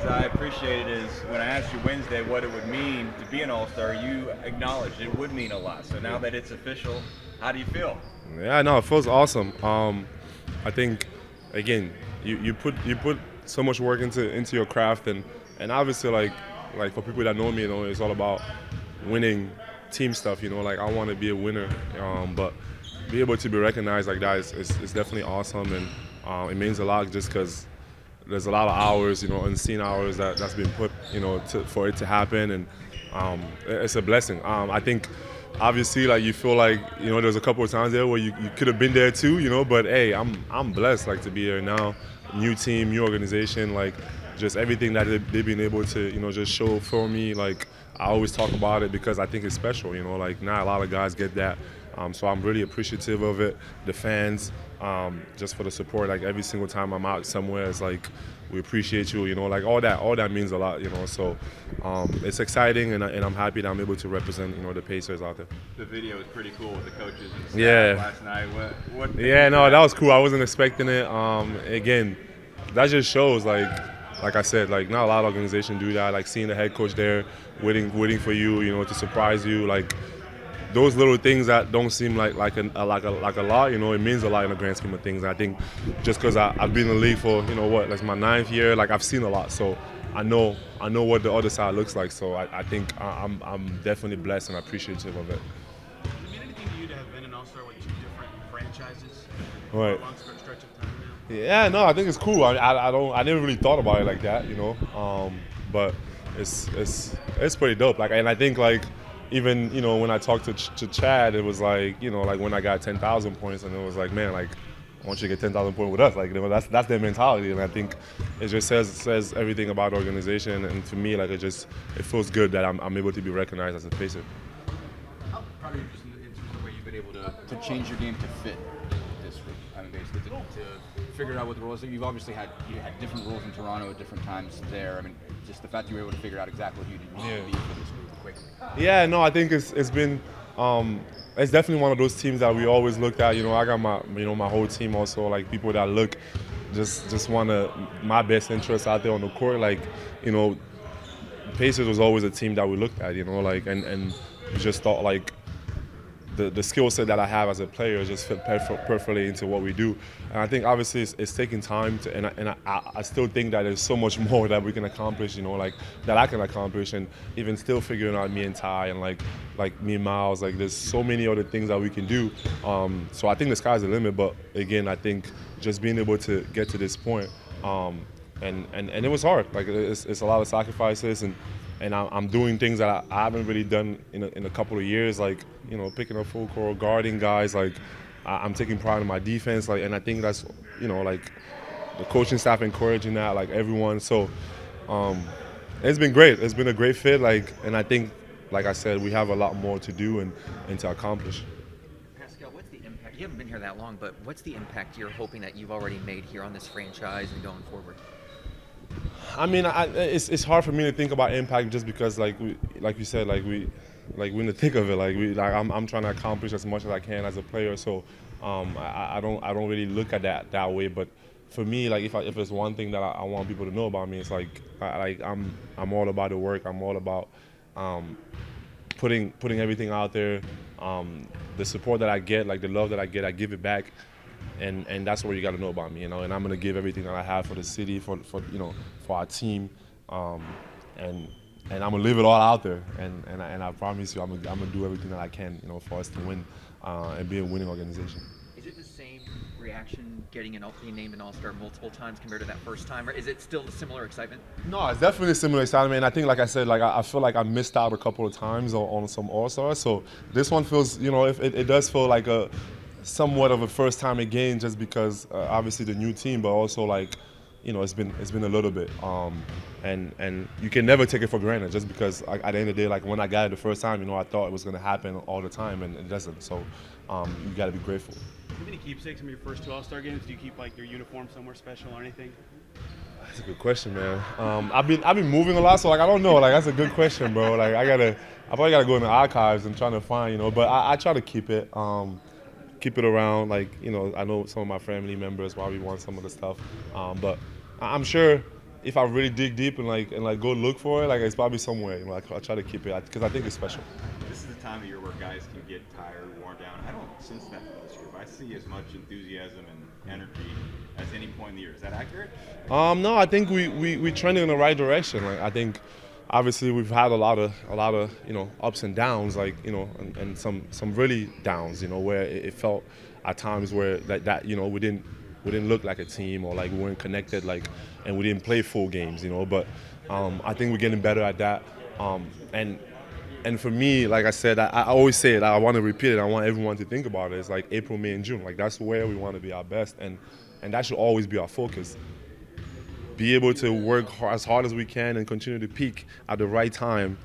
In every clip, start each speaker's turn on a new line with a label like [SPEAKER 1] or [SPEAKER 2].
[SPEAKER 1] things I appreciated is when I asked you Wednesday what it would mean to be an All-Star, you acknowledged it would mean a lot. So now that it's official, how do you feel?
[SPEAKER 2] Yeah, no, it feels awesome. I think, again, you put so much work into your craft, and obviously like for people that know me, it's all about winning team stuff. Like I want to be a winner, but be able to be recognized like that is definitely awesome, and it means a lot just because there's a lot of hours, unseen hours that's been put, for it to happen, and it's a blessing. I think obviously like you feel like there's a couple of times there where you could have been there too, but hey, I'm blessed like to be here now, new team, new organization, like just everything that they've been able to just show for me. Like I always talk about it because I think it's special, like not a lot of guys get that. So I'm really appreciative of it. The fans, just for the support. Like every single time I'm out somewhere, it's like we appreciate you. Like all that means a lot. So it's exciting, and I'm happy that I'm able to represent the Pacers out there.
[SPEAKER 1] The video was pretty cool with the coaches and staff
[SPEAKER 2] Yeah.
[SPEAKER 1] last night. What
[SPEAKER 2] Yeah, no, that was cool. I wasn't expecting it. Again, that just shows like I said, like not a lot of organizations do that. Like seeing the head coach there, waiting for you, to surprise you, like. Those little things that don't seem like a lot, it means a lot in the grand scheme of things. And I think just because I've been in the league for that's my 9th year, like I've seen a lot, so I know what the other side looks like. So I think I'm definitely blessed and appreciative of it.
[SPEAKER 3] Does it mean anything to you to have been an All-Star with 2 different franchises
[SPEAKER 2] Right.
[SPEAKER 3] for a long stretch of time now?
[SPEAKER 2] Yeah, no, I think it's cool. I never really thought about it like that, but it's pretty dope. Like, and I think like. Even when I talked to Chad, it was like like when I got 10,000 points, and it was like, man, like I want you to get 10,000 points with us, like that's their mentality, and I think it just says everything about the organization, and to me, like it feels good that I'm able to be recognized as a Pacer.
[SPEAKER 4] How proud are you just in terms of the way you've been able to change your game to fit this group? I mean, basically to figure out what the role is. You've obviously had different roles in Toronto at different times there. I mean, just the fact you were able to figure out exactly who you need to be for this group quickly.
[SPEAKER 2] Yeah, no, I think it's been it's definitely one of those teams that we always looked at. I got my whole team also, like people that look just want my best interests out there on the court. Like Pacers was always a team that we looked at. Like and we just thought like. The skill set that I have as a player just fit perfectly into what we do, and I think obviously it's taking time to, and I still think that there's so much more that we can accomplish, like that I can accomplish, and even still figuring out me and Ty and like me and Miles, like there's so many other things that we can do. So I think the sky's the limit, but again, I think just being able to get to this point, and it was hard. Like it's a lot of sacrifices, and I'm doing things that I haven't really done in a couple of years, like picking up full court, guarding guys. Like I'm taking pride in my defense, like, and I think that's like the coaching staff encouraging that, like everyone. So it's been great. It's been a great fit, like, and I think, like I said, we have a lot more to do and to accomplish.
[SPEAKER 5] Pascal, what's the impact? You haven't been here that long, but what's the impact you're hoping that you've already made here on this franchise and going forward?
[SPEAKER 2] I mean, it's hard for me to think about impact just because, like you said, we're in the thick of it. I'm trying to accomplish as much as I can as a player. So I don't really look at that way. But for me, like if there's one thing that I want people to know about me, it's like I'm all about the work. I'm all about putting everything out there. The support that I get, like the love that I get, I give it back. And that's what you got to know about me, and I'm gonna give everything that I have for the city, for our team, and I'm gonna live it all out there. And I promise you, I'm gonna do everything that I can, for us to win and be a winning organization.
[SPEAKER 5] Is it the same reaction getting being named an All-Star multiple times compared to that first time, or is it still a similar excitement?
[SPEAKER 2] No, it's definitely similar excitement. And I think, like I said, like I feel like I missed out a couple of times on some All-Stars. So this one feels, it does feel like somewhat of a first time again, just because obviously the new team, but also like it's been a little bit, and you can never take it for granted, just because at the end of the day, like when I got it the first time, I thought it was going to happen all the time, and it doesn't. So you got to be grateful.
[SPEAKER 3] Do you have any keepsakes from your first 2 All-Star games? Do you keep like your uniform somewhere special or anything?
[SPEAKER 2] That's a good question, man. I've been moving a lot, so like I don't know. Like that's a good question, bro. Like I probably gotta go in the archives and trying to find, but I try to keep it. Keep it around, like I know some of my family members probably want some of the stuff, but I'm sure if I really dig deep and like go look for it, like it's probably somewhere. You know, I try to keep it because I think it's special.
[SPEAKER 1] This is the time of year where guys can get tired, worn down. I don't sense that this year. I see as much enthusiasm and energy as any point in the year. Is that accurate?
[SPEAKER 2] No, I think we trending in the right direction. Like I think, obviously we've had a lot of ups and downs, like and some really downs, where it felt at times where that we didn't look like a team, or like we weren't connected, like, and we didn't play full games, But I think we're getting better at that. And for me, like I said, I always say it. I want to repeat it. I want everyone to think about it. It's like April, May, and June. Like that's where we want to be our best, and that should always be our focus. Be able to work as hard as we can and continue to peak at the right time,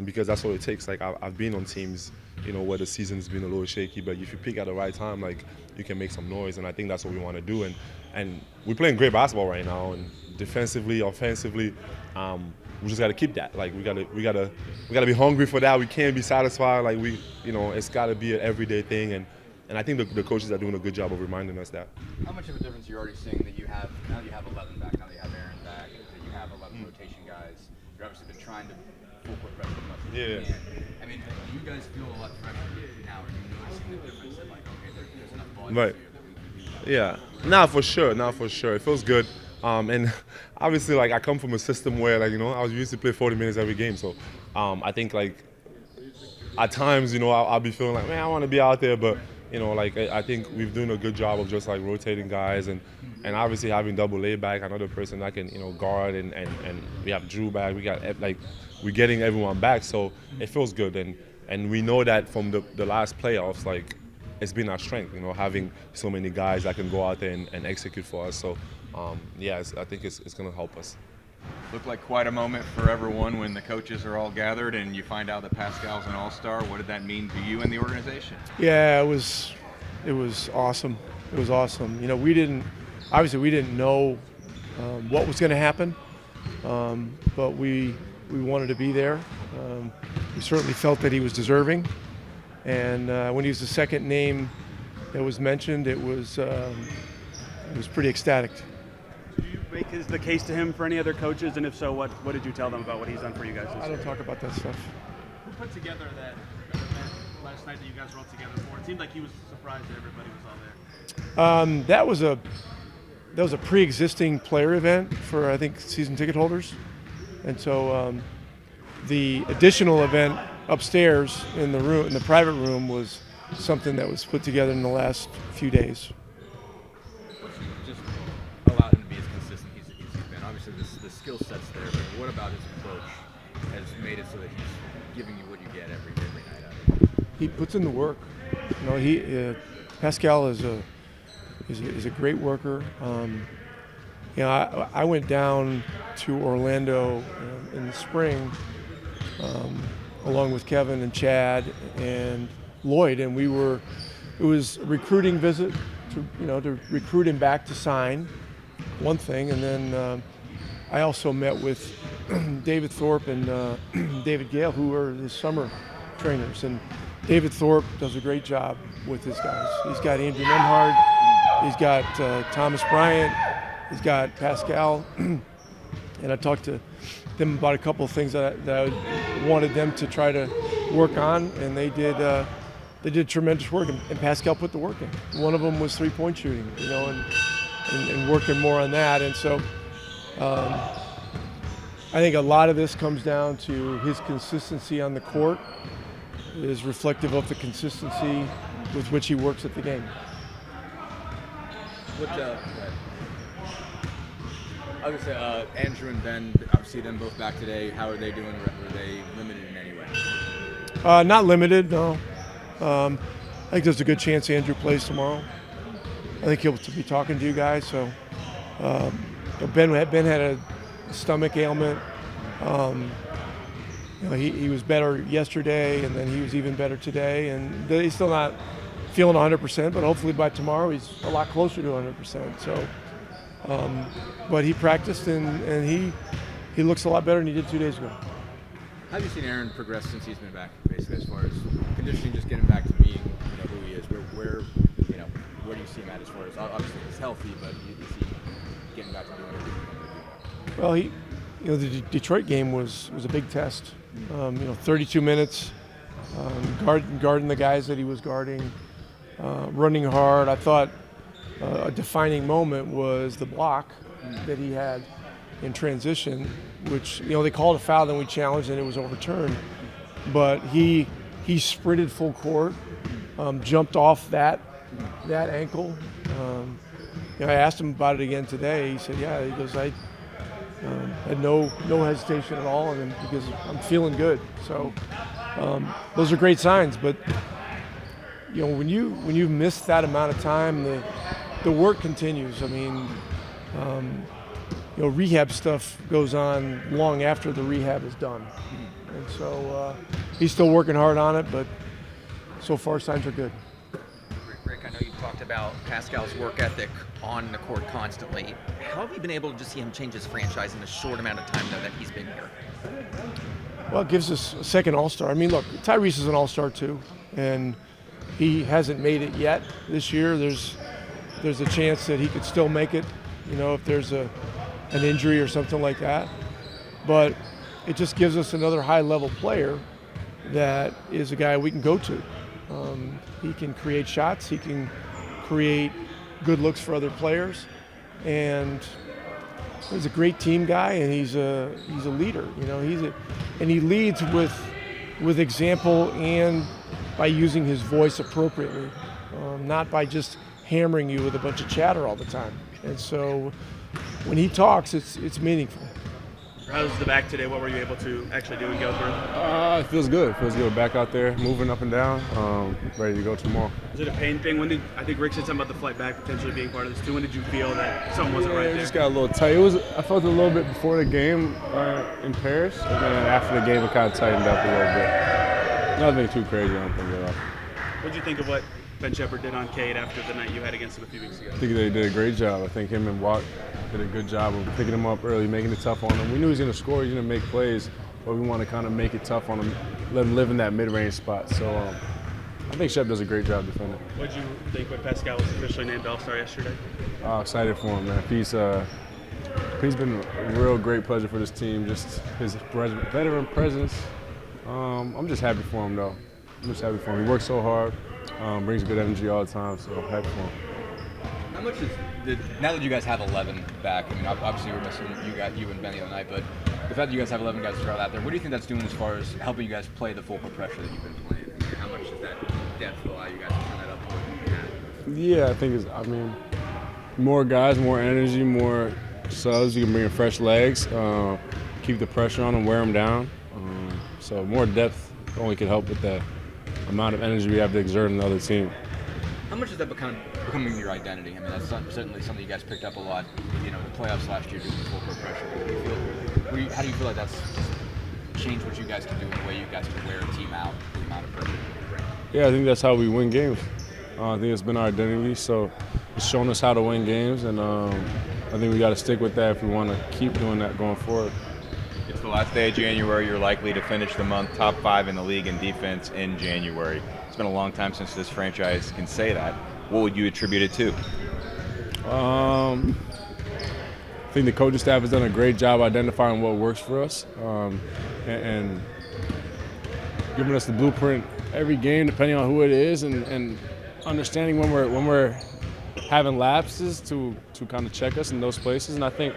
[SPEAKER 2] because that's what it takes. Like I've been on teams, where the season's been a little shaky, but if you peak at the right time, like you can make some noise, and I think that's what we want to do. And we're playing great basketball right now, and defensively, offensively, we just got to keep that. Like we gotta be hungry for that. We can't be satisfied. Like it's got to be an everyday thing, and I think the coaches are doing a good job of reminding us that.
[SPEAKER 4] How much of a difference you're already seeing that you have now that you have 11 back, now that you have Aaron back, that you have 11 rotation guys? You've obviously been trying to full court press as much as you can. I mean, do you guys feel a lot fresher now? Are you noticing the difference that, like, okay, there's enough volume
[SPEAKER 2] Right.
[SPEAKER 4] here that we can be
[SPEAKER 2] Yeah, not for sure. It feels good. And obviously, like I come from a system where, like I was used to play 40 minutes every game. So I think like at times, I'll be feeling like, man, I want to be out there, but like I think we've doing a good job of just like rotating guys, and obviously having double A back, another person that can guard, and we have Drew back. We got we're getting everyone back, so it feels good, and we know that from the last playoffs, like it's been our strength, having so many guys that can go out there and execute for us. So I think it's going to help us.
[SPEAKER 1] Looked like quite a moment for everyone when the coaches are all gathered and you find out that Pascal's an all-star. What did that mean to you and the organization?
[SPEAKER 6] Yeah, it was awesome. It was awesome. We didn't know what was going to happen, but we wanted to be there. We certainly felt that he was deserving, and when he was the second name that was mentioned, it was pretty ecstatic.
[SPEAKER 3] Did you make the case to him for any other coaches, and if so, what did you tell them about what he's done for you guys this
[SPEAKER 6] I
[SPEAKER 3] year?
[SPEAKER 6] don't talk about that stuff.
[SPEAKER 3] Who put together that event last night that you guys were all together for? It seemed like he was surprised that everybody was all there.
[SPEAKER 6] That was a pre-existing player event for, I think, season ticket holders, and so the additional event upstairs in the private room, was something that was put together in the last few days.
[SPEAKER 4] just allow him to be as consistent as he's been? Obviously, the skill set's there, but what about his approach has made it so that he's giving you what you get every night out of it?
[SPEAKER 6] He puts in the work. Pascal is a great worker. I went down to Orlando in the spring, along with Kevin and Chad and Lloyd, and it was a recruiting visit to recruit him back to sign, one thing, and then I also met with David Thorpe and David Gale, who are his summer trainers, and David Thorpe does a great job with his guys. He's got Andrew Nembhard, he's got Thomas Bryant, he's got Pascal, and I talked to them about a couple of things that I wanted them to try to work on, and they did tremendous work, and Pascal put the work in. One of them was three-point shooting, and working more on that, and so I think a lot of this comes down to his consistency on the court is reflective of the consistency with which he works at the game.
[SPEAKER 4] I was gonna say, Andrew and Ben, obviously them both back today. How are they doing? Were they limited in any way?
[SPEAKER 6] Not limited, no. I think there's a good chance Andrew plays tomorrow. I think he'll be talking to you guys. So Ben had a stomach ailment. He was better yesterday, and then he was even better today. And he's still not feeling 100%, but hopefully by tomorrow he's a lot closer to 100%. So, but he practiced and he looks a lot better than he did 2 days ago.
[SPEAKER 4] How have you seen Aaron progress since he's been back, basically, as far as conditioning, just getting back to being who he is? Where do you see him at as far as, obviously he's healthy, but you see getting back to doing everything he wanted to do?
[SPEAKER 6] Well, the Detroit game was a big test. 32 minutes, guarding the guys that he was guarding, running hard. I thought a defining moment was the block that he had in transition, which they called a foul, then we challenged and it was overturned. But he sprinted full court, jumped off that ankle. I asked him about it again today. He said, "Yeah." He goes, "I had no hesitation at all, and because I'm feeling good." So those are great signs. But when you miss that amount of time, the work continues. I mean, rehab stuff goes on long after the rehab is done, and so he's still working hard on it. But so far, signs are good.
[SPEAKER 5] Rick, I know you talked about Pascal's work ethic on the court constantly. How have you been able to just see him change his franchise in a short amount of time, though, that he's been here?
[SPEAKER 6] Well, it gives us a second All-Star. I mean, look, Tyrese is an All-Star too, and he hasn't made it yet this year. There's a chance that he could still make it, if there's an injury or something like that. But it just gives us another high-level player that is a guy we can go to. He can create shots. He can create good looks for other players, and he's a great team guy. And he's a leader. And he leads with example and by using his voice appropriately, not by just hammering you with a bunch of chatter all the time. And so when he talks, it's meaningful.
[SPEAKER 3] How was the back today? What were you able to actually do and go through?
[SPEAKER 2] It feels good. It feels good. Back out there, moving up and down, ready to go tomorrow.
[SPEAKER 3] Is it a pain thing? I think Rick said something about the flight back potentially being part of this too. When did you feel that something wasn't right there?
[SPEAKER 2] It just got a little tight. I felt it a little bit before the game in Paris, and then after the game it kind of tightened up a little bit. Nothing too crazy, I don't think at all.
[SPEAKER 3] What did you think of what Ben Shepherd did on Cade after the night you had against him a few weeks ago?
[SPEAKER 2] I think they did a great job. I think him and Watt did a good job of picking him up early, making it tough on him. We knew he was going to score, he was going to make plays, but we want to kind of make it tough on him, let him live in that mid-range spot. So I think Shep does a great job defending.
[SPEAKER 3] What did you think when Pascal was officially named All-Star yesterday?
[SPEAKER 2] Excited for him, man. He's been a real great pleasure for this team, just his veteran presence. I'm just happy for him, though. I'm just happy for him. He works so hard, brings good energy all the time, so I'm happy for him.
[SPEAKER 4] How much now that you guys have 11 back, I mean, obviously we're missing you and Ben the other night, but the fact that you guys have 11 guys throughout out there, what do you think that's doing as far as helping you guys play the full court pressure that you've been playing? I mean, how much does that depth allow you guys to turn that up more than you had?
[SPEAKER 2] Yeah, I think more guys, more energy, more subs. You can bring in fresh legs, keep the pressure on them, wear them down. So more depth only can help with that amount of energy we have to exert on the other team.
[SPEAKER 4] How much is that becoming your identity? I mean, that's certainly something you guys picked up a lot, the playoffs last year, doing the full court pressure. How do you feel like that's changed what you guys can do in the way you guys can wear a team out, the amount of pressure you bring?
[SPEAKER 2] Yeah, I think that's how we win games. I think it's been our identity, so it's shown us how to win games, and I think we got to stick with that if we want to keep doing that going forward.
[SPEAKER 1] It's the last day of January. You're likely to finish the month top 5 in the league in defense in January. It's been a long time since this franchise can say that. What would you attribute it to?
[SPEAKER 2] I think the coaching staff has done a great job identifying what works for us and giving us the blueprint every game, depending on who it is, and understanding when we're having lapses to kind of check us in those places. And I think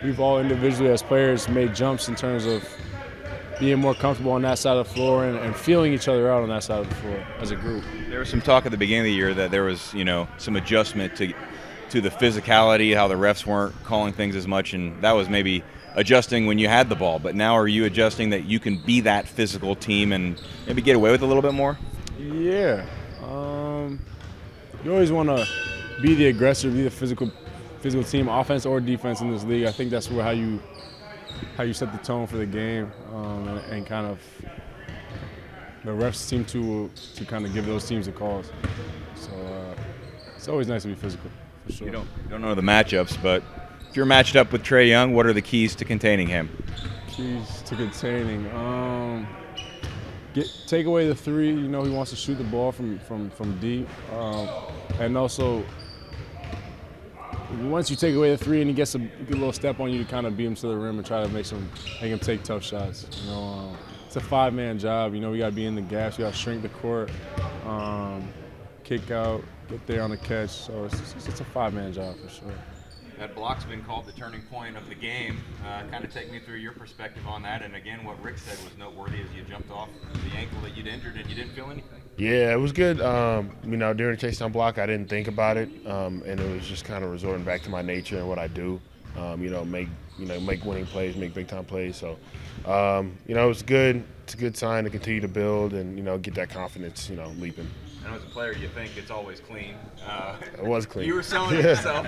[SPEAKER 2] we've all individually as players made jumps in terms of being more comfortable on that side of the floor and feeling each other out on that side of the floor as a group.
[SPEAKER 1] There was some talk at the beginning of the year that there was, some adjustment to the physicality, how the refs weren't calling things as much, and that was maybe adjusting when you had the ball. But now are you adjusting that you can be that physical team and maybe get away with a little bit more?
[SPEAKER 2] Yeah. You always want to be the aggressor, be the physical team, offense or defense in this league. I think that's how you set the tone for the game, and kind of the refs seem to kind of give those teams the calls. So it's always nice to be physical, for sure.
[SPEAKER 1] You don't know the matchups, but if you're matched up with Trae Young, what are the keys to containing him?
[SPEAKER 2] Keys to containing. Take away the three. He wants to shoot the ball from deep, and also
[SPEAKER 7] once you take away the three and he gets a good little step on you to kind of beat him to the rim and try to make him take tough shots. It's a 5-man job. We got to be in the gaps. We got to shrink the court, kick out, get there on the catch. So it's a 5-man job for sure.
[SPEAKER 1] That block's been called the turning point of the game. Kind of take me through your perspective on that. And again, what Rick said was noteworthy as you jumped off the ankle that you'd injured and you didn't feel anything.
[SPEAKER 8] Yeah, it was good. During the chase down block, I didn't think about it, and it was just kind of resorting back to my nature and what I do. Make winning plays, make big time plays. So, it was good. It's a good sign to continue to build and get that confidence, leaping.
[SPEAKER 1] I know as a player, you think it's always clean.
[SPEAKER 8] It was clean.
[SPEAKER 1] You were selling it yourself.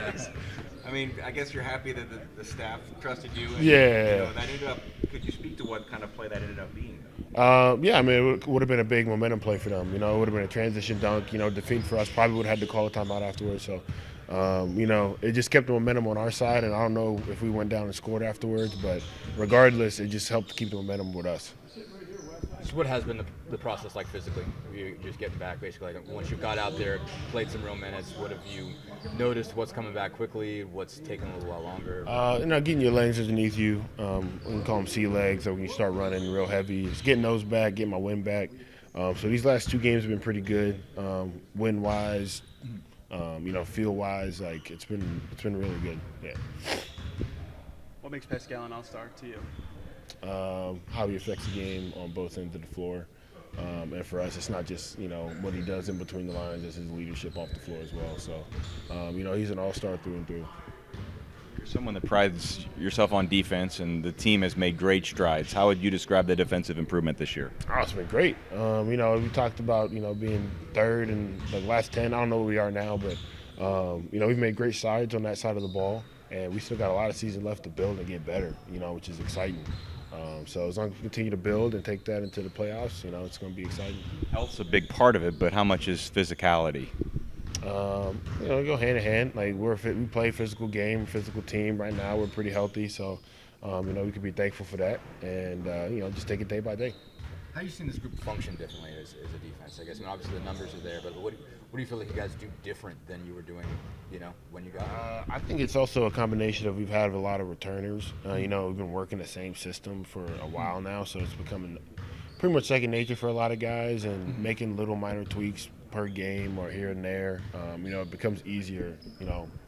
[SPEAKER 1] I mean, I guess you're happy that the staff trusted you. And,
[SPEAKER 8] yeah.
[SPEAKER 1] That ended up. Could you speak to what kind of play that ended up being?
[SPEAKER 8] It would have been a big momentum play for them. It would have been a transition dunk. Defeat for us. Probably would have had to call a timeout afterwards. So, it just kept the momentum on our side. And I don't know if we went down and scored afterwards, but regardless, it just helped keep the momentum with us.
[SPEAKER 4] So what has been the process like physically? You just getting back basically. Like once you got out there, played some real minutes, what have you noticed? What's coming back quickly? What's taking a little while longer?
[SPEAKER 8] Getting your legs underneath you. We can call them sea legs. So when you start running real heavy, it's getting those back, getting my wind back. So these last 2 games have been pretty good, wind wise, feel wise. Like it's been really good. Yeah.
[SPEAKER 3] What makes Pascal an all-star to you?
[SPEAKER 8] How he affects the game on both ends of the floor. And for us, it's not just, what he does in between the lines, it's his leadership off the floor as well. So, he's an all-star through and through.
[SPEAKER 1] You're someone that prides yourself on defense, and the team has made great strides. How would you describe the defensive improvement this year?
[SPEAKER 8] Oh, it's been great. We talked about, being third in the last 10. I don't know where we are now, but, we've made great strides on that side of the ball. And we still got a lot of season left to build and get better, which is exciting. So as long as we continue to build and take that into the playoffs, it's going to be exciting.
[SPEAKER 1] Health's a big part of it, but how much is physicality?
[SPEAKER 8] We go hand in hand. Like we play physical game, physical team. Right now we're pretty healthy, so we can be thankful for that, and just take it day by day.
[SPEAKER 4] How have you seen this group function differently as a defense? I guess obviously the numbers are there, but what do you feel like you guys do different than you were doing, when you got here?
[SPEAKER 8] I think it's also a combination of we've had a lot of returners. We've been working the same system for a while now, so it's becoming pretty much second nature for a lot of guys, and making little minor tweaks per game or here and there. It becomes easier,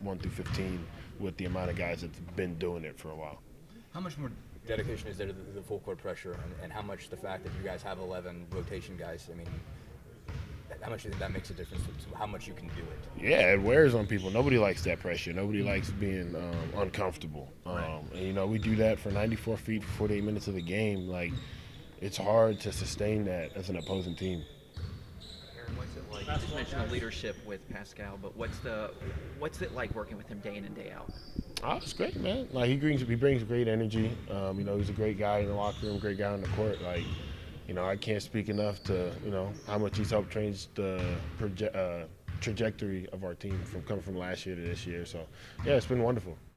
[SPEAKER 8] 1 through 15 with the amount of guys that's been doing it for a while.
[SPEAKER 4] How much more dedication is there to the full court pressure, and how much the fact that you guys have 11 rotation guys, how much do you think that makes a difference to how much you can do it?
[SPEAKER 8] Yeah, it wears on people. Nobody likes that pressure. Nobody likes being uncomfortable. Right. And, we do that for 94 feet for 48 minutes of the game. Like, it's hard to sustain that as an opposing team.
[SPEAKER 5] Aaron, what's it like? You just mentioned the leadership with Pascal, but what's it like working with him day in and day out?
[SPEAKER 8] Oh, it's great, man. Like he brings great energy. He's a great guy in the locker room, great guy on the court. Like, I can't speak enough to how much he's helped change the trajectory of our team from coming from last year to this year. So, yeah, it's been wonderful.